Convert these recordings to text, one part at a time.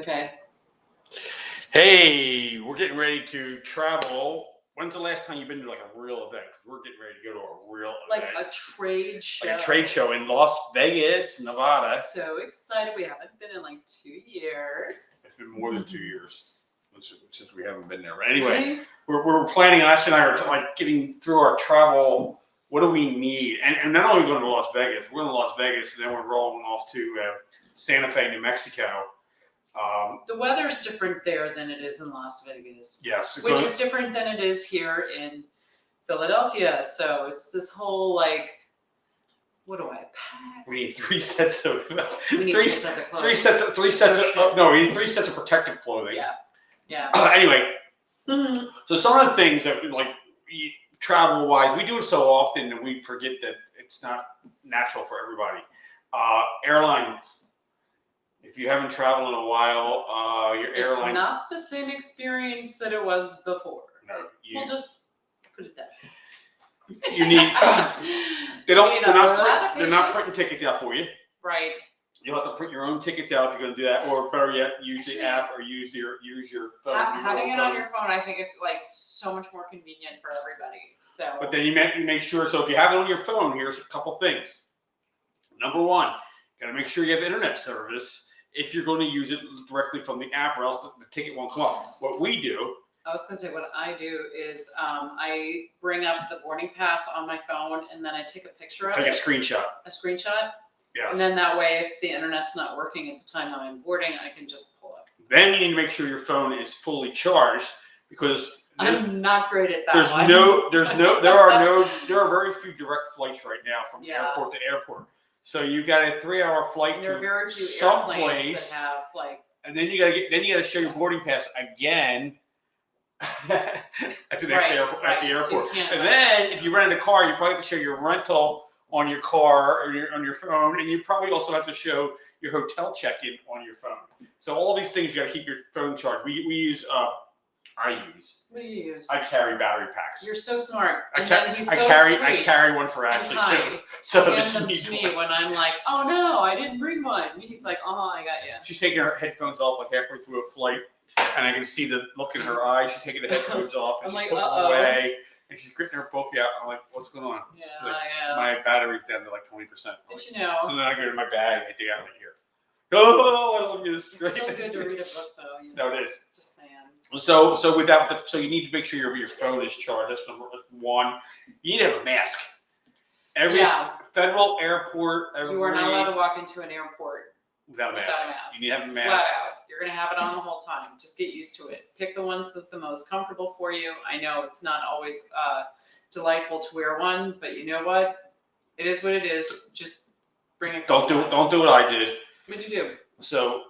Okay. Hey, we're getting ready to travel. When's the last time you've been to like a real event? Because we're getting ready to go to a real Like event. a trade show. Like a trade show in Las Vegas, Nevada. So excited. We haven't been in like 2 years. It's been more than 2 years since we haven't been there. But anyway, we're planning, Ashley and I are like getting through our travel. What do we need? And not only going to Las Vegas, we're going to Las Vegas and then we're rolling off to Santa Fe, New Mexico. The weather is different there than it is in Las Vegas. Yes. Which is different than it is here in Philadelphia. So it's this whole like, what do I pack? We need 3 sets of We need 3 sets of clothes. 3 sets of no, we need 3 sets of protective clothing. Yeah. Anyway, so some of the things that like travel wise, we do it so often that we forget that it's not natural for everybody. Airlines. If you haven't traveled in a while, your airline. It's not the same experience that it was before. No, we'll just put it that way. You need. They're not printing tickets out for you. Right. You'll have to print your own tickets out if you're going to do that, or better yet, use the app or use your phone. Having it on your phone, I think, is like so much more convenient for everybody. So. But then you make sure. So if you have it on your phone, here's a couple things. Number one, you got to make sure you have internet service if you're going to use it directly from the app, or else the ticket won't come up. What we do. I was going to say, what I do is I bring up the boarding pass on my phone, and then I take a picture of it. Take a screenshot. A screenshot? Yes. And then that way, if the internet's not working at the time that I'm boarding, I can just pull up. Then you need to make sure your phone is fully charged, because I'm not great at that. There are very few direct flights right now from airport to airport. So you got a 3-hour flight there to are very few someplace that have like. And then you got to show your boarding pass again at the next airport. At the airport. So and then if you rent a car, you probably have to show your rental on your car or on your phone, and you probably also have to show your hotel check-in on your phone. So all these things, you got to keep your phone charged. We use. What do you use? I carry battery packs. You're so smart. I carry one for Ashley too. So he hands them to me when I'm like, oh no, I didn't bring one. He's like, I got you. She's taking her headphones off like halfway through a flight, and I can see the look in her eyes. She's taking the headphones off, and she's putting them away, and she's getting her book out. I'm like, what's going on? Yeah, like, my battery's down to like 20%. But you know. So then I go to my bag and I take out right here. Oh, I love you. This is great. It's still good to read a book, though. You know? No, it is. Just saying. So with that, so you need to make sure your phone is charged. That's number one. You need to have a mask. Every federal airport. You are not allowed to walk into an airport without a mask. You need to have a mask. Flat out. You're going to have it on the whole time. Just get used to it. Pick the ones that's the most comfortable for you. I know it's not always delightful to wear one, but you know what? It is what it is. Just bring it. Don't do what I did. What'd you do? So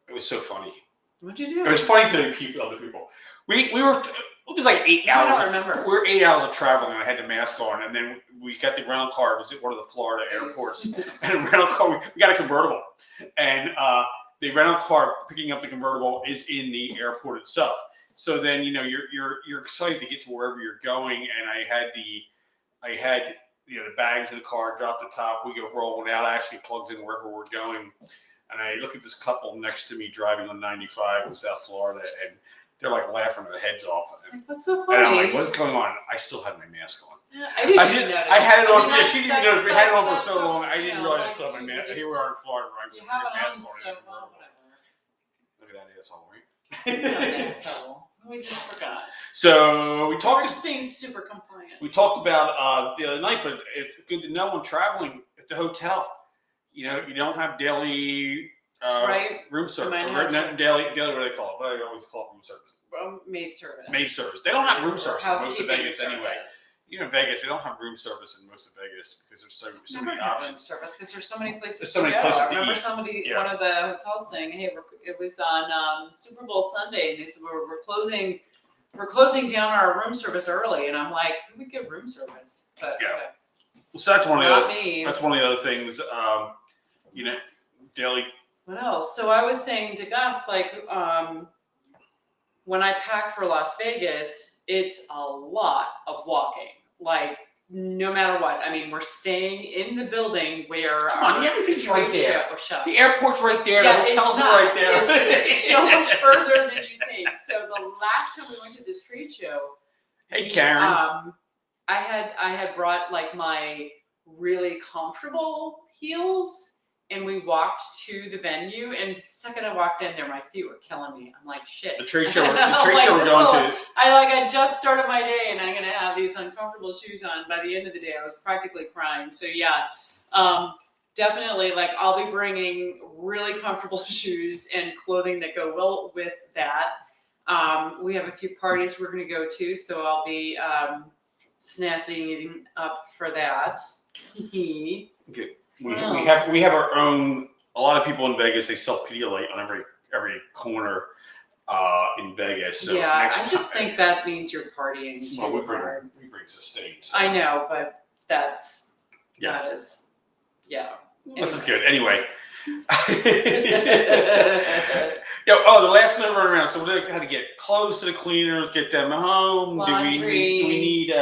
it was so funny. What'd you do? It was funny to other people. We were. It was like 8 hours. I don't remember. We were 8 hours of traveling, and I had the mask on, and then we got the rental car. It was at one of the Florida airports, and the rental car. We got a convertible, and the rental car picking up the convertible is in the airport itself. So then you're excited to get to wherever you're going, and I had the bags in the car, drop the top. We go rolling out. Actually plugs in wherever we're going. And I look at this couple next to me driving on 95 in South Florida, and they're like laughing their heads off. That's so funny. And I'm like, what's going on? I still had my mask on. Yeah, I didn't notice. I had it on. She didn't notice. We had it on for so long. I didn't realize I still had my mask. Here we are in Florida, right? You have it on, so well, whatever. Look at that asshole, right? Asshole. We just forgot. So we talked. We're just being super compliant. We talked about the other night, but it's good to know when traveling at the hotel. You don't have daily room service. Daily, what do they call it? What do they always call it? Room service. Maid service. Maid service. They don't have room service in most of Vegas service. Anyway. Even in Vegas, they don't have room service in most of Vegas because there's so many options. Room service because there's so many places. There's so many places I remember one of the hotels saying, "Hey, it was on Super Bowl Sunday, and they said we're closing down our room service early," and I'm like, "Who would get room service?" But so that's one of the other things. Daily. What else? So I was saying to Gus, like, when I pack for Las Vegas, it's a lot of walking. Like, no matter what. I mean, we're staying in the building where Come on, everything's right there. Shut. The airport's right there. Yeah, the hotels it's are not. right there. It's so much further than you think. So the last time we went to this trade show, Hey, Karen. I had brought like my really comfortable heels, and we walked to the venue. And the second I walked in there, my feet were killing me. I'm like, shit. The trade show. We're going to. I just started my day, and I'm gonna have these uncomfortable shoes on. By the end of the day, I was practically crying. So yeah, definitely. Like, I'll be bringing really comfortable shoes and clothing that go well with that. We have a few parties we're gonna go to, so I'll be snazzying up for that. Okay. We have our own. A lot of people in Vegas, they sell Pedialyte on every corner in Vegas. So yeah, I just think that means you're partying too hard. We bring sustained. So. I know, but that is yeah. This is good. Anyway. The last minute runaround. So we had to get clothes to the cleaners, get them home. Laundry. Do we need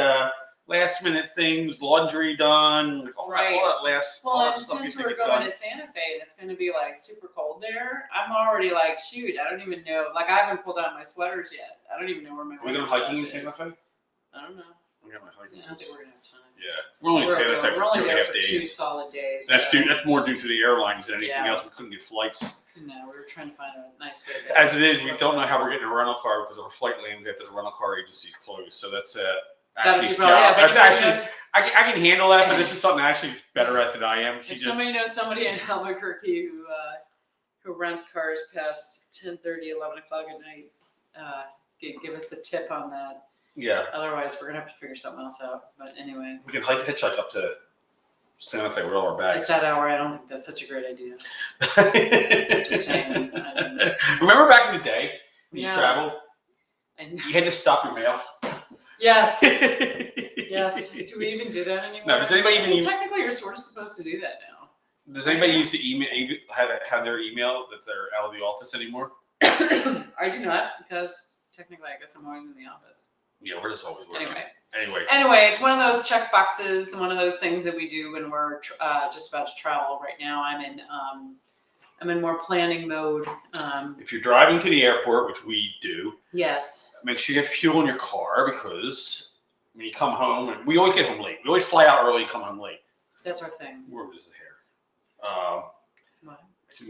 last minute things, laundry done, all that last. Well, and since we're going to Santa Fe and it's going to be like super cold there, I'm already like, shoot, I don't even know. Like, I haven't pulled out my sweaters yet. I don't even know where my. Are we going hiking in Santa Fe? I don't know. I don't think we're going to have time. Yeah, we're only in Santa Fe for 2.5 days. 2 solid days. That's more due to the airlines than anything else. We couldn't get flights. No, we were trying to find a nice way. As it is, we don't know how we're getting a rental car because our flight lands after the rental car agency's closed. So that's Ashley's job. I can handle that, but this is something Ashley's better at than I am. Somebody knows somebody in Albuquerque who rents cars past 10:30, 11 o'clock at night, give us the tip on that. Yeah. Otherwise, we're gonna have to figure something else out. But anyway, we can hitchhike up to Santa Fe with all our bags. At that hour, I don't think that's such a great idea. Just saying. Remember back in the day when you traveled, you had to stop your mail. Yes. Yes. Do we even do that anymore? No. Does anybody even? Technically, you're sort of supposed to do that now. Does anybody use the email? Have their email that they're out of the office anymore? I do not, because technically, I guess I'm always in the office. Yeah, we're just always working. Anyway, it's one of those check boxes, one of those things that we do when we're just about to travel. Right now, I'm in more planning mode. If you're driving to the airport, which we do, yes, make sure you get fuel in your car because when you come home, and we always get home late. We always fly out early and come home late. That's our thing. We're over just a hair. What?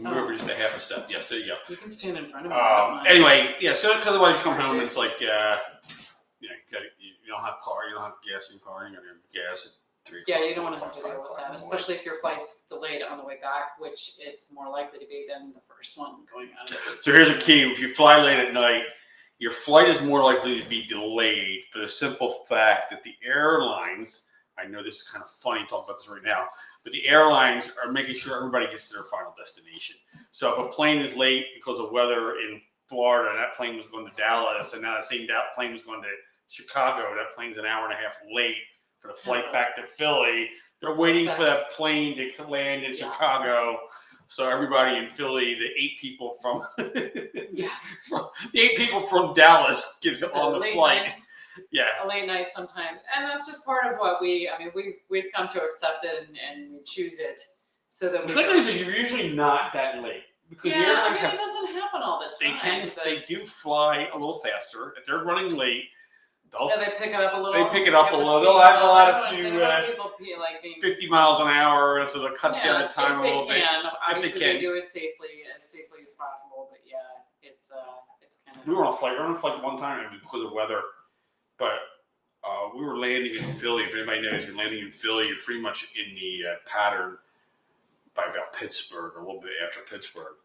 We're over just a half a step. Yes, there you go. You can stand in front of me. Anyway, yeah. So because otherwise you come home and it's like, you don't have a car, you don't have gas in your car, you don't have gas at 3 o'clock. Yeah, you don't want to have to deal with that, especially if your flight's delayed on the way back, which it's more likely to be than the first one going on. So here's a key: if you fly late at night, your flight is more likely to be delayed for the simple fact that the airlines. I know this is kind of funny to talk about this right now, but the airlines are making sure everybody gets to their final destination. So if a plane is late because of weather in Florida, and that plane was going to Dallas, and now that same plane was going to Chicago, that plane's an hour and a half late for the flight back to Philly. They're waiting for that plane to land in Chicago. So everybody in Philly, the 8 people from Dallas get on the flight. Night. Yeah, a late night sometimes, and that's just part of what we've come to accept it and we choose it so that the thing is you're usually not that late because the airlines it doesn't happen all the time. They do fly a little faster if they're running late. They pick it up a little. They pick it up a little. They'll add a few 50 miles an hour, so they'll cut down the time a little bit. Obviously, they do it as safely as possible. But yeah, it's kind of. We were on a flight one time because of weather, but we were landing in Philly. If anybody knows, you're landing in Philly. You're pretty much in the pattern by about Pittsburgh, a little bit after Pittsburgh.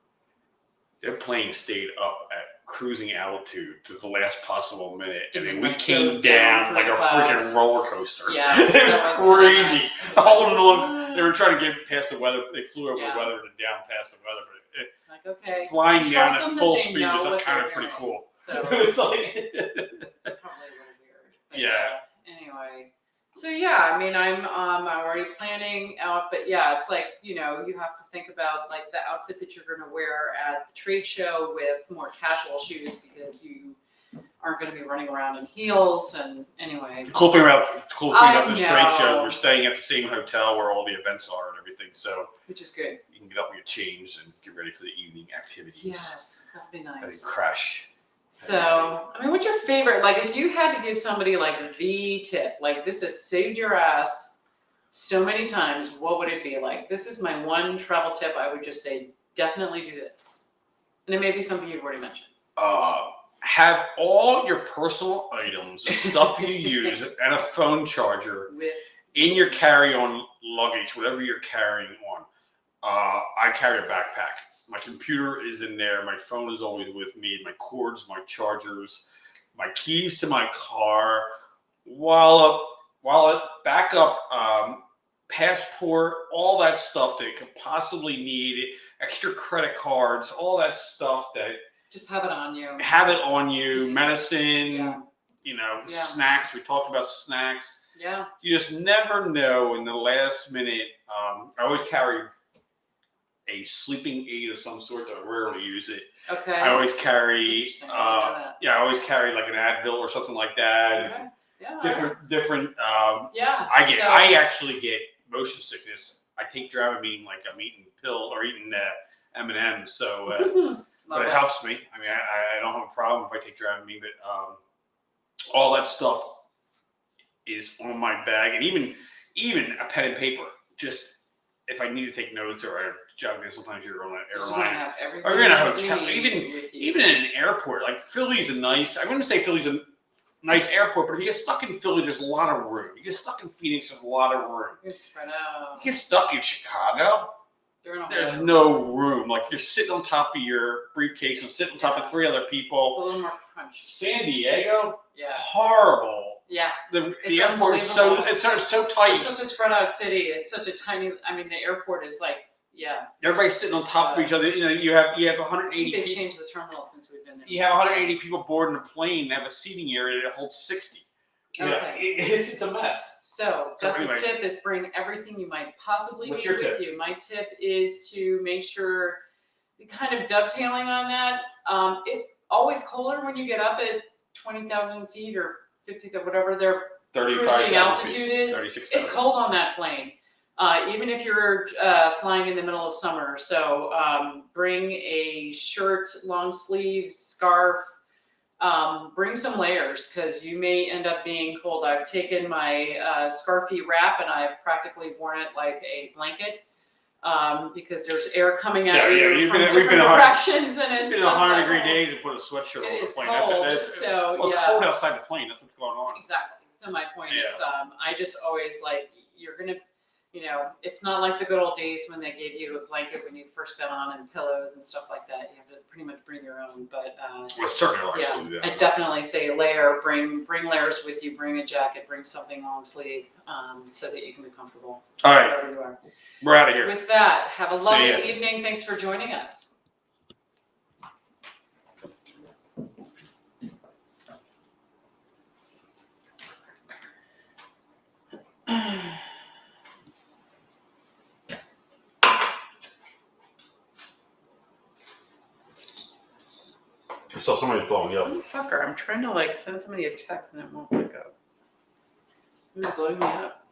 Their plane stayed up at cruising altitude to the last possible minute, and then we came down like a freaking roller coaster. Yeah, that was crazy. Holding on, they were trying to get past the weather. They flew over the weather and down past the weather, but flying down at full speed was kind of pretty cool. So it's like probably a little weird. But anyway. So I'm already planning out, but it's like, you have to think about like the outfit that you're going to wear at the trade show with more casual shoes because you aren't going to be running around in heels. And anyway, The cool thing about this trade show, know. we're staying at the same hotel where all the events are and everything, so which is good. you can get up and get changed and get ready for the evening activities. Yes, that'd be And nice. crash. So, I mean, what's your favorite? Like, if you had to give somebody like the tip, like this has saved your ass so many times, what would it be? Like, this is my one travel tip. I would just say, definitely do this. And it may be something you've already mentioned. Have all your personal items, the stuff you use, and a phone charger in your carry-on luggage, whatever you're carrying on. I carry a backpack. My computer is in there. My phone is always with me. My cords, my chargers, my keys to my car, wallet, backup, passport, all that stuff that you could possibly need, extra credit cards, all that stuff that. Just have it on you. Have it on you. Medicine, yeah. Snacks. We talked about snacks. Yeah. You just never know in the last minute. I always carry a sleeping aid of some sort, though I rarely use it. Okay. I always carry, I always carry like an Advil or something like that. Okay. Yeah. Different. Yeah. I actually get motion sickness. I take Dramamine like I'm eating pills or eating M&Ms. So. But it helps me. I mean, I don't have a problem if I take Dramamine, but all that stuff is on my bag, and even a pen and paper. Just if I need to take notes or sometimes you're on an airline or you're in a hotel, even in an airport. Like Philly's a nice. I wouldn't say Philly's a nice airport, but if you get stuck in Philly, there's a lot of room. You get stuck in Phoenix, there's a lot of room. It's spread out. You get stuck in Chicago. There's no room. Like you're sitting on top of your briefcase and sitting on top of 3 other people. A little more crunch. San Diego, yeah, horrible. Yeah, the airport is so tight. It's such a spread out city. It's such a tiny. I mean, the airport is like everybody's sitting on top of each other. You have 180. They've changed the terminal since we've been there. You have 180 people boarding a plane and have a seating area that holds 60. Okay. It's a mess. So Gus's tip is bring everything you might possibly need with you. My tip is to make sure, kind of dovetailing on that, it's always colder when you get up at 20,000 feet or 50, whatever their cruising altitude is. It's cold on that plane, even if you're flying in the middle of summer. So bring a shirt, long sleeves, scarf. Bring some layers because you may end up being cold. I've taken my scarfy wrap and I've practically worn it like a blanket because there's air coming at you from different directions, and it's been just 100-degree days and put a sweatshirt on the plane. Cold, it's cold outside the plane. That's what's going on. Exactly. So my point is, I just always you're gonna. It's not like the good old days when they gave you a blanket when you first got on and pillows and stuff like that. You have to pretty much bring your own. But I definitely say layer. Bring layers with you. Bring a jacket. Bring something long sleeve so that you can be comfortable. All right, wherever you are. We're out of here. With that, have a lovely evening. Thanks for joining us. I saw somebody blowing up. Fucker, I'm trying to send somebody a text and it won't let go. It's blowing me up.